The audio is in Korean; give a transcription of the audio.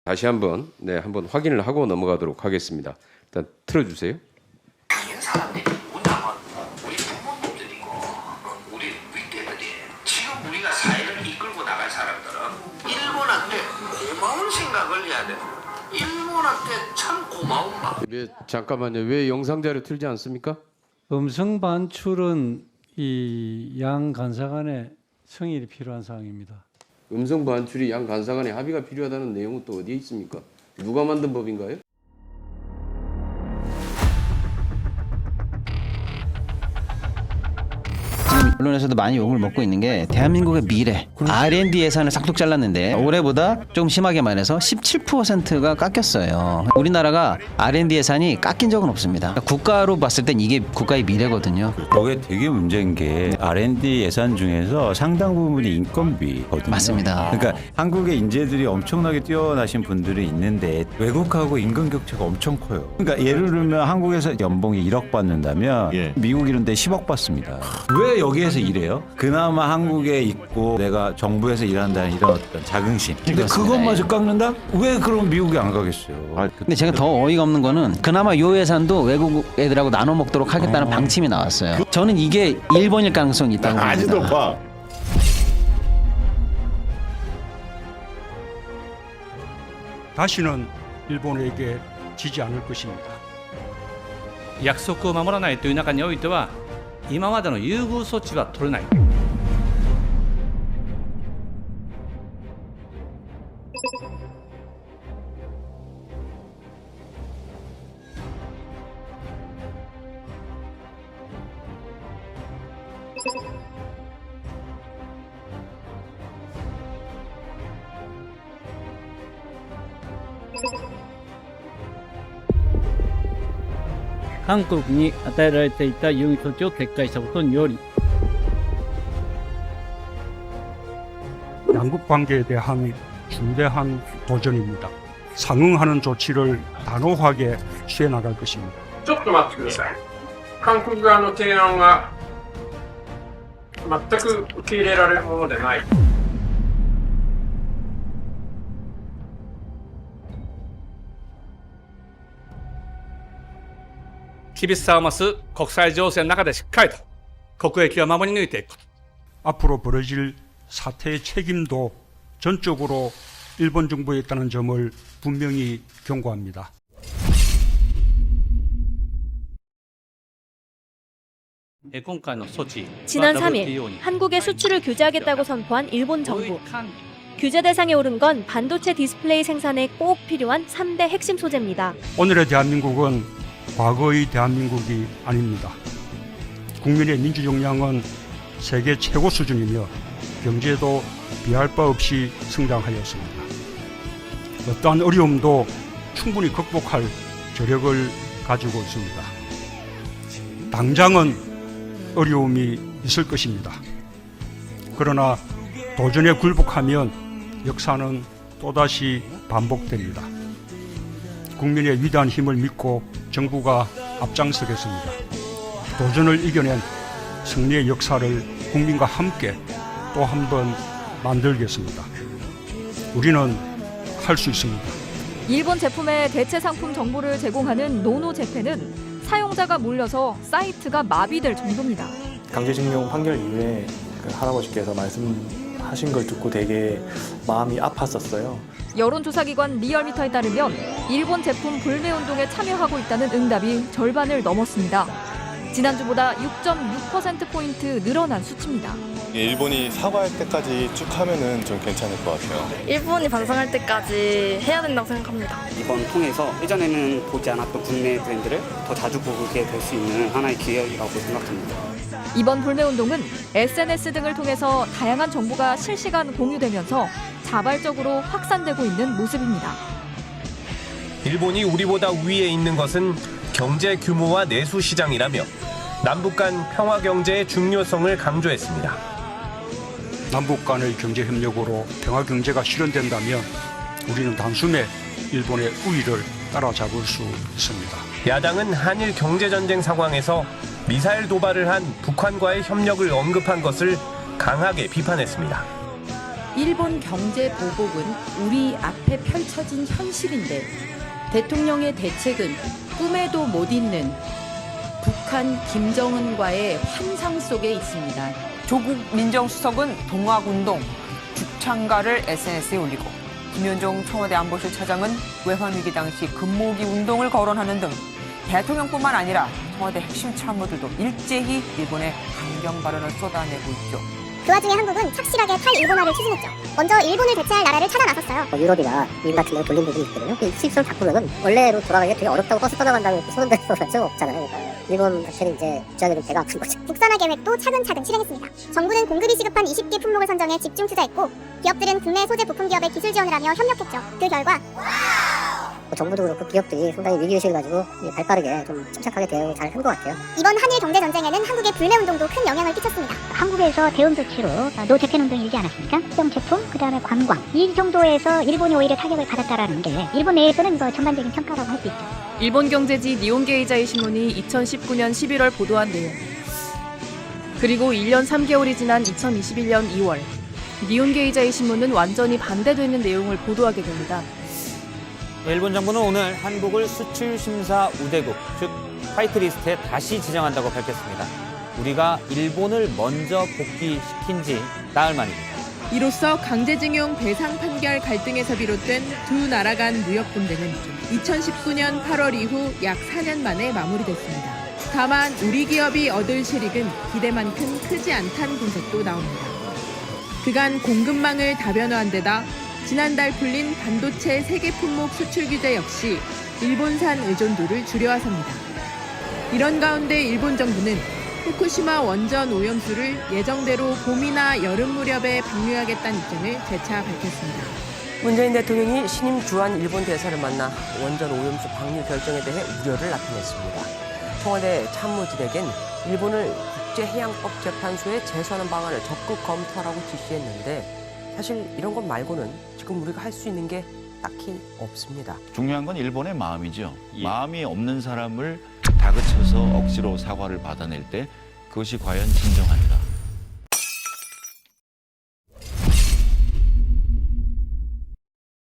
다시 한번 한번 확인을 하고 넘어가도록 하겠습니다. 일단 틀어주세요. 다른 사람들이 문화원, 우리 부모님들이고 우리 윗대들이 지금 우리가 사회를 이끌고 나갈 사람들은 일본한테 고마운 생각을 해야 돼. 일본한테 참 고마운 마음. 잠깐만요. 왜 영상 자료 틀지 않습니까? 음성 반출은 이 양 간사 간의 성의이 필요한 사항입니다. 음성 반출이 양 간사 간의 합의가 필요하다는 내용은 또 어디에 있습니까? 누가 만든 법인가요? 지금 언론에서도 많이 욕을 먹고 있는 게 대한민국의 미래 R&D 예산을 싹둑 잘랐는데 올해보다 좀 심하게 말해서 17%가 깎였어요. 우리나라가 R&D 예산이 깎인 적은 없습니다. 국가로 봤을 땐 이게 국가의 미래거든요. 거기에 되게 문제인 게 R&D 예산 중에서 상당 부분이 인건비거든요. 맞습니다. 그러니까 한국의 인재들이 엄청나게 뛰어나신 분들이 있는데 외국하고 인건 격차가 엄청 커요. 그러니까 예를 들면 한국에서 연봉이 1억 받는다면 미국 이런 데 10억 받습니다. 왜 여기에서 일해요? 그나마 한국에 있고 내가 정부에서 일한다는 이런 어떤 자긍심. 근데 그렇습니다. 그것마저 깎는다? 왜 그럼 미국에 안 가겠어요? 근데 제가 더 어이가 없는 거는 그나마 요 예산도 외국 애들하고 나눠 먹도록 하겠다는 방침이 나왔어요. 저는 이게 일본일 가능성이 있다고 아주 봅니다. 높아. 다시는 일본에게 지지 않을 것입니다. 約束を守らないという中においては今までの優遇措置は取れない。韓国に与えられていた優遇措置を撤回したことにより 양국 관계에 대한 중대한 도전입니다. 상응하는 조치를 단호하게 취해 나갈 것입니다. ちょっと待ってください。韓国側の提案は全く受け入れられるものでない。 厳しさを増す国際情勢の中でしっかりと国益を守り抜いていくこと。 앞으로 벌어질 사태의 책임도 전적으로 일본 정부에 있다는 점을 분명히 경고합니다. 지난 3일 한국의 수출을 규제하겠다고 선포한 일본 정부. 규제 대상에 오른 건 반도체 디스플레이 생산에 꼭 필요한 3대 핵심 소재입니다. 오늘의 대한민국은 과거의 대한민국이 아닙니다. 국민의 민주 역량은 세계 최고 수준이며 경제도 비할 바 없이 성장하였습니다. 어떠한 어려움도 충분히 극복할 저력을 가지고 있습니다. 당장은 어려움이 있을 것입니다. 그러나 도전에 굴복하면 역사는 또다시 반복됩니다. 국민의 위대한 힘을 믿고 정부가 앞장서겠습니다. 도전을 이겨낸 승리의 역사를 국민과 함께 또 한 번 만들겠습니다. 우리는 할 수 있습니다. 일본 제품의 대체 상품 정보를 제공하는 노노제페는 사용자가 몰려서 사이트가 마비될 정도입니다. 강제징용 판결 이후에 그 할아버지께서 말씀하신 걸 듣고 되게 마음이 아팠었어요. 여론조사기관 리얼미터에 따르면 일본 제품 불매운동에 참여하고 있다는 응답이 절반을 넘었습니다. 지난주보다 6.6%포인트 늘어난 수치입니다. 일본이 사과할 때까지 쭉 하면은 좀 괜찮을 것 같아요. 일본이 반성할 때까지 해야 된다고 생각합니다. 이번 통해서 예전에는 보지 않았던 국내 브랜드를 더 자주 보게 될 수 있는 하나의 기회라고 생각합니다. 이번 불매운동은 SNS 등을 통해서 다양한 정보가 실시간 공유되면서 자발적으로 확산되고 있는 모습입니다. 일본이 우리보다 위에 있는 것은 경제 규모와 내수 시장이라며 남북 간 평화 경제의 중요성을 강조했습니다. 남북 간의 경제 협력으로 평화 경제가 실현된다면 우리는 단숨에 일본의 우위를 따라잡을 수 있습니다. 야당은 한일 경제전쟁 상황에서 미사일 도발을 한 북한과의 협력을 언급한 것을 강하게 비판했습니다. 일본 경제 보복은 우리 앞에 펼쳐진 현실인데 대통령의 대책은 꿈에도 못 잇는 북한 김정은과의 환상 속에 있습니다. 조국 민정수석은 동학운동, 죽창가를 SNS에 올리고 김현종 청와대 안보실 차장은 외환위기 당시 금모으기 운동을 거론하는 등 대통령뿐만 아니라 청와대 핵심 참모들도 일제히 일본에 강경 발언을 쏟아내고 있죠. 그 와중에 한국은 착실하게 탈일본화를 추진했죠. 먼저 일본을 대체할 나라를 찾아 나섰어요. 유럽이나 미국 같은 데 돌린 부분이 있거든요. 이 수입선을 바꾸면은 원래로 돌아가기가 되게 어렵다고 버스 떠나간다고 소문대서 쓸 없잖아요. 그러니까 일본 자체는 이제 주자들은 배가 아픈 거죠. 국산화 계획도 차근차근 실행했습니다. 정부는 공급이 시급한 20개 품목을 선정해 집중 투자했고 기업들은 국내 소재 부품 기업에 기술 지원을 하며 협력했죠. 그 결과 정부도 그렇고 기업들이 상당히 위기의식을 가지고 발빠르게 좀 침착하게 대응을 잘 한 것 같아요. 이번 한일 경제전쟁에는 한국의 불매운동도 큰 영향을 끼쳤습니다. 한국에서 대응 조치로 노재팬운동이 일지 않았습니까? 특정 제품, 그 다음에 관광 이 정도에서 일본이 오히려 타격을 받았다라는 게 일본 내에서는 전반적인 평가라고 할 수 있죠. 일본 경제지 니혼게이자이 신문이 2019년 11월 보도한 내용. 그리고 1년 3개월이 지난 2021년 2월 니혼게이자이 신문은 완전히 반대되는 내용을 보도하게 됩니다. 일본 정부는 오늘 한국을 수출 심사 우대국, 즉 화이트리스트에 다시 지정한다고 밝혔습니다. 우리가 일본을 먼저 복귀시킨 지 나흘 만입니다. 이로써 강제징용 배상 판결 갈등에서 비롯된 두 나라 간 무역 분쟁은 2019년 8월 이후 약 4년 만에 마무리됐습니다. 다만 우리 기업이 얻을 실익은 기대만큼 크지 않다는 분석도 나옵니다. 그간 공급망을 다변화한 데다 지난달 풀린 반도체 세계 품목 수출 규제 역시 일본산 의존도를 줄여왔습니다. 이런 가운데 일본 정부는 후쿠시마 원전 오염수를 예정대로 봄이나 여름 무렵에 방류하겠다는 입장을 재차 밝혔습니다. 문재인 대통령이 신임 주한 일본 대사를 만나 원전 오염수 방류 결정에 대해 우려를 나타냈습니다. 청와대 참모진에겐 일본을 국제해양법재판소에 제소하는 방안을 적극 검토하라고 지시했는데 사실 이런 것 말고는 지금 우리가 할 수 있는 게 딱히 없습니다. 중요한 건 일본의 마음이죠. 마음이 없는 사람을 다그쳐서 억지로 사과를 받아낼 때 그것이 과연 진정한가.